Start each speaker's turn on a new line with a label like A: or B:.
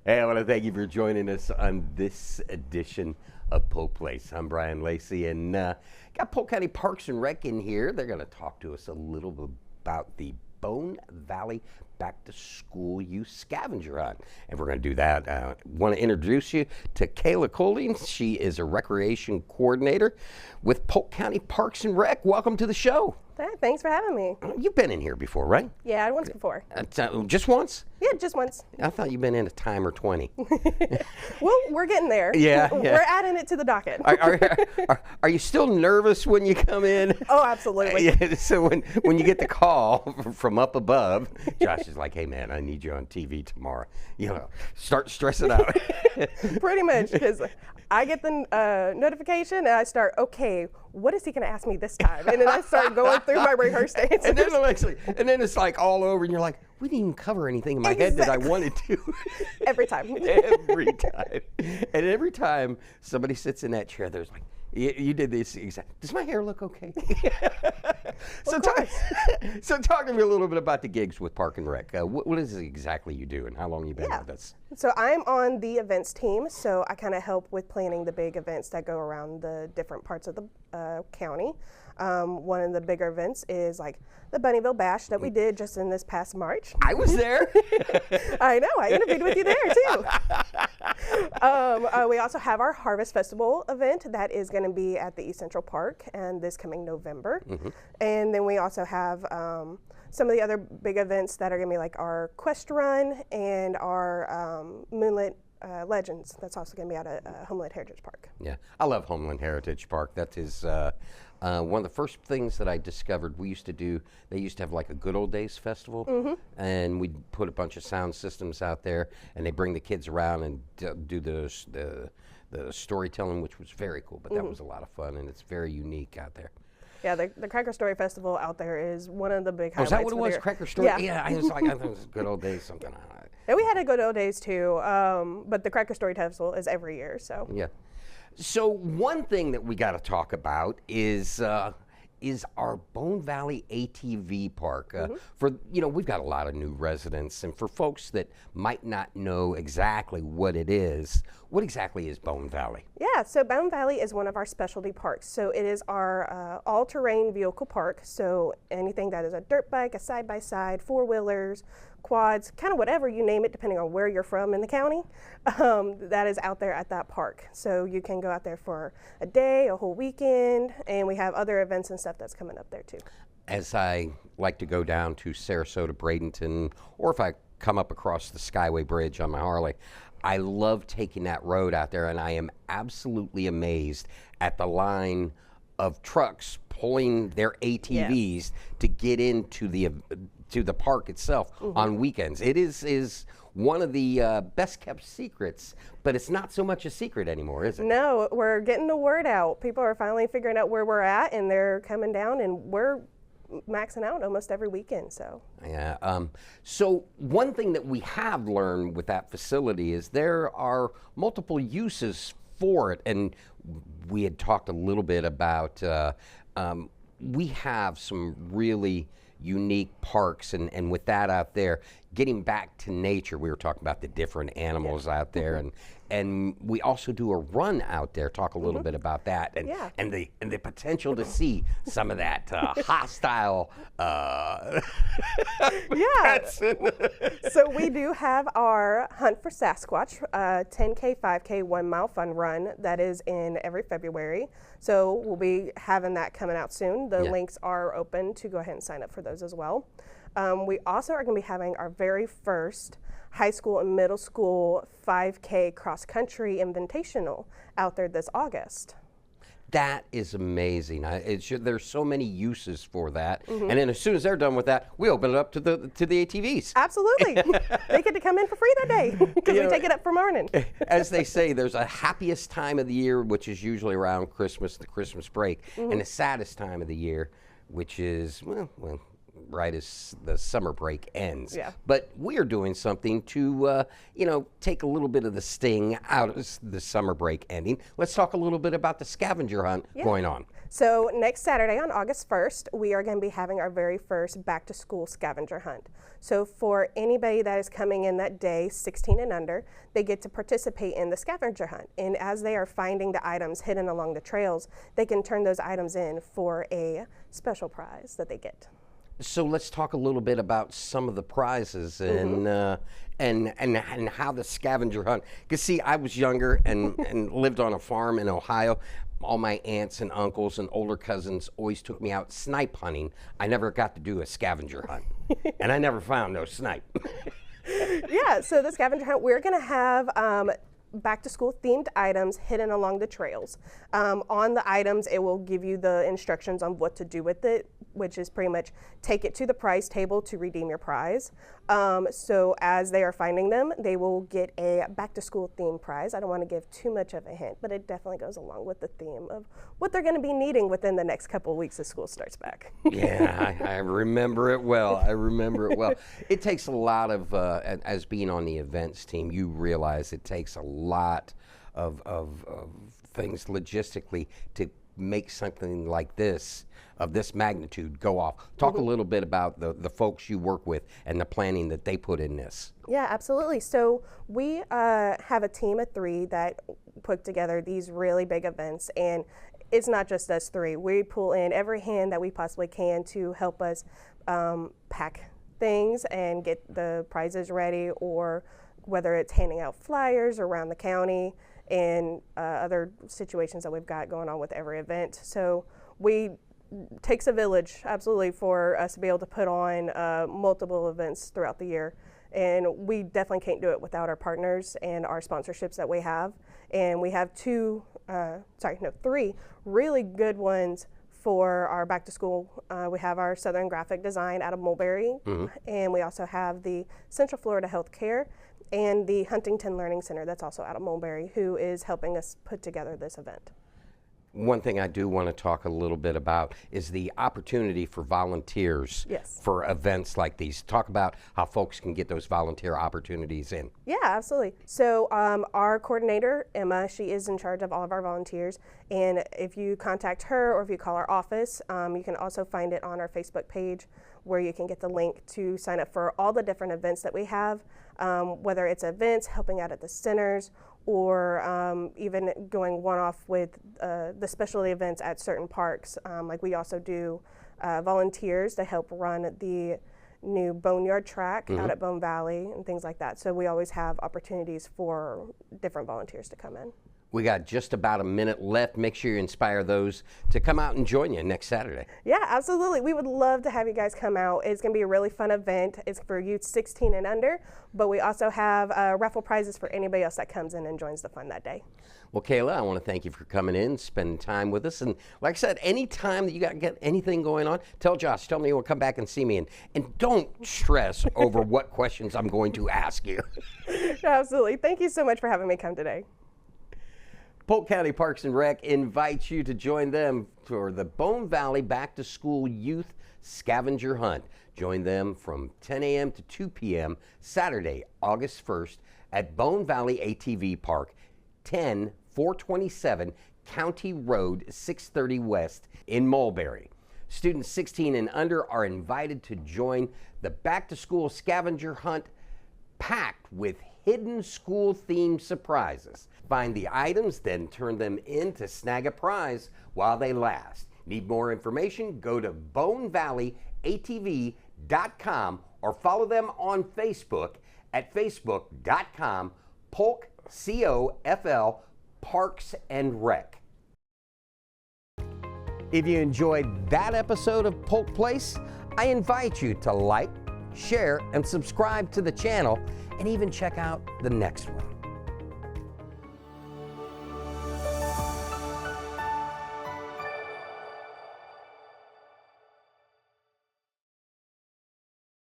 A: Hey, I want to thank you for joining us on this edition of Polk Place. I'm Brian Lacey, and got Polk County Parks and Rec in here. They're going to talk to us a little bit about the Bone Valley Back to School Youth Scavenger Hunt. And we're going to do that. I want to introduce you to Kayla Colding. She is a recreation coordinator with Polk County Parks and Rec. Welcome to the show.
B: Thanks for having me.
A: You've been in here before, right?
B: Yeah, once before.
A: Just once?
B: Yeah, just once.
A: I thought you'd been in a time or 20.
B: Well, we're getting there.
A: Yeah.
B: We're adding it to the docket.
A: Are you still nervous when you come in?
B: Oh, absolutely.
A: Yeah, so when you get the call from up above, Josh is like, hey, man, I need you on TV tomorrow. You know, start stressing out.
B: Pretty much, because I get the notification and I start, okay, what is he going to ask me this time? And then I start going through my rehearsed answers.
A: And then it's like all over, and you're like, we didn't even cover anything in my head that I wanted to.
B: Every time.
A: Every time. And every time somebody sits in that chair, there's like, you did this exact. Does my hair look okay? So talk to me a little bit about the gigs with Park and Rec. What is it exactly you do, and how long you been with us?
B: So I'm on the events team, so I kind of help with planning the big events that go around the different parts of the county. One of the bigger events is like the Bunnyville Bash that we did just in this past March.
A: I was there.
B: I know, I interviewed with you there too. We also have our Harvest Festival event that is going to be at the East Central Park and this coming November. Mm-hmm. And then we also have some of the other big events that are going to be like our Quest Run and our Moonlit Legends. That's also going to be out at Homeland Heritage Park.
A: Yeah, I love Homeland Heritage Park. That is one of the first things that I discovered we used to do. They used to have like a Good Old Days festival, mm-hmm. and we'd put a bunch of sound systems out there, and they bring the kids around and do the storytelling, which was very cool. But that was a lot of fun, and it's very unique out there.
B: Yeah, the Cracker Story Festival out there is one of the big highlights.
A: Is that what it was, Cracker Story?
B: Yeah.
A: I was like, I thought it was Good Old Days something.
B: Yeah, we had a Good Old Days too, but the Cracker Story Festival is every year. So
A: yeah. So one thing that we got to talk about is our Bone Valley ATV Park. We've got a lot of new residents, and for folks that might not know exactly what it is, what exactly is Bone Valley?
B: Yeah, so Bone Valley is one of our specialty parks. So it is our all-terrain vehicle park. So anything that is a dirt bike, a side-by-side, four-wheelers, quads, kind of whatever you name it, depending on where you're from in the county, that is out there at that park. So you can go out there for a day, a whole weekend, and we have other events and stuff that's coming up there too.
A: As I like to go down to Sarasota, Bradenton, or if I come up across the Skyway Bridge on my Harley, I love taking that road out there, and I am absolutely amazed at the line of trucks pulling their ATVs to get into the park itself on weekends. It is one of the best kept secrets, but it's not so much a secret anymore, is it?
B: No, we're getting the word out. People are finally figuring out where we're at, and they're coming down, and we're maxing out almost every weekend. So
A: yeah. So one thing that we have learned with that facility is there are multiple uses for it, and we had talked a little bit about we have some really unique parks, and with that out there, getting back to nature, we were talking about the different animals out there, and we also do a run out there. Talk a little bit about that, and the potential to see some of that hostile.
B: So we do have our Hunt for Sasquatch 10K, 5K, 1 mile fun run that is in every February. So we'll be having that coming out soon. The links are open to go ahead and sign up for those as well. We also are going to be having our very first high school and middle school 5K cross country invitational out there this August.
A: That is amazing. There's so many uses for that, and then as soon as they're done with that, we open it up to the ATVs.
B: Absolutely, they get to come in for free that day because we take it up for morning.
A: As they say, there's a happiest time of the year, which is usually around Christmas, the Christmas break, and the saddest time of the year, which is well, right as the summer break ends.
B: Yeah.
A: But we are doing something to, take a little bit of the sting out of the summer break ending. Let's talk a little bit about the scavenger hunt going on.
B: So next Saturday on August 1st, we are going to be having our very first back to school scavenger hunt. So for anybody that is coming in that day, 16 and under, they get to participate in the scavenger hunt. And as they are finding the items hidden along the trails, they can turn those items in for a special prize that they get.
A: So let's talk a little bit about some of the prizes and how the scavenger hunt. Because see, I was younger and lived on a farm in Ohio. All my aunts and uncles and older cousins always took me out snipe hunting. I never got to do a scavenger hunt, and I never found no snipe.
B: Yeah, so the scavenger hunt, we're going to have back to school themed items hidden along the trails. On the items, it will give you the instructions on what to do with it, which is pretty much take it to the prize table to redeem your prize. So as they are finding them, they will get a back to school theme prize. I don't want to give too much of a hint, but it definitely goes along with the theme of what they're going to be needing within the next couple of weeks as school starts back.
A: Yeah, I remember it well. I remember it well. It takes a lot of, as being on the events team, you realize it takes a lot of things logistically to make something like this, of this magnitude, go off. Talk a little bit about the folks you work with and the planning that they put in this.
B: Yeah, absolutely. So we have a team of 3 that put together these really big events, and it's not just us 3. We pull in every hand that we possibly can to help us pack things and get the prizes ready, or whether it's handing out flyers around the county and other situations that we've got going on with every event. So takes a village, absolutely, for us to be able to put on multiple events throughout the year. And we definitely can't do it without our partners and our sponsorships that we have. And we have 3 really good ones for our back to school. We have our Southern Graphic Design out of Mulberry, and we also have the Central Florida Healthcare and the Huntington Learning Center that's also out of Mulberry, who is helping us put together this event.
A: One thing I do want to talk a little bit about is the opportunity for volunteers for events like these. Talk about how folks can get those volunteer opportunities in.
B: Yeah, absolutely. So our coordinator, Emma, she is in charge of all of our volunteers. And if you contact her or if you call our office, you can also find it on our Facebook page, where you can get the link to sign up for all the different events that we have, whether it's events, helping out at the centers, or even going one-off with the specialty events at certain parks. Like we also do volunteers to help run the new Boneyard track out at Bone Valley and things like that. So we always have opportunities for different volunteers to come in.
A: We got just about a minute left. Make sure you inspire those to come out and join you next Saturday.
B: Yeah, absolutely. We would love to have you guys come out. It's going to be a really fun event. It's for youth 16 and under, but we also have raffle prizes for anybody else that comes in and joins the fun that day.
A: Well, Kayla, I want to thank you for coming in, spending time with us. And like I said, anytime that you get anything going on, tell Josh, tell me you will come back and see me. And don't stress over what questions I'm going to ask you.
B: Absolutely. Thank you so much for having me come today.
A: Polk County Parks and Rec invites you to join them for the Bone Valley Back to School Youth Scavenger Hunt. Join them from 10 a.m. to 2 p.m. Saturday, August 1st at Bone Valley ATV Park, 10427 County Road 630 West in Mulberry. Students 16 and under are invited to join the Back to School Scavenger Hunt, packed with hidden school-themed surprises. Find the items, then turn them in to snag a prize while they last. Need more information? Go to bonevalleyatv.com or follow them on Facebook at facebook.com Polk COFL Parks and Rec. If you enjoyed that episode of Polk Place, I invite you to like, share, and subscribe to the channel, and even check out the next one.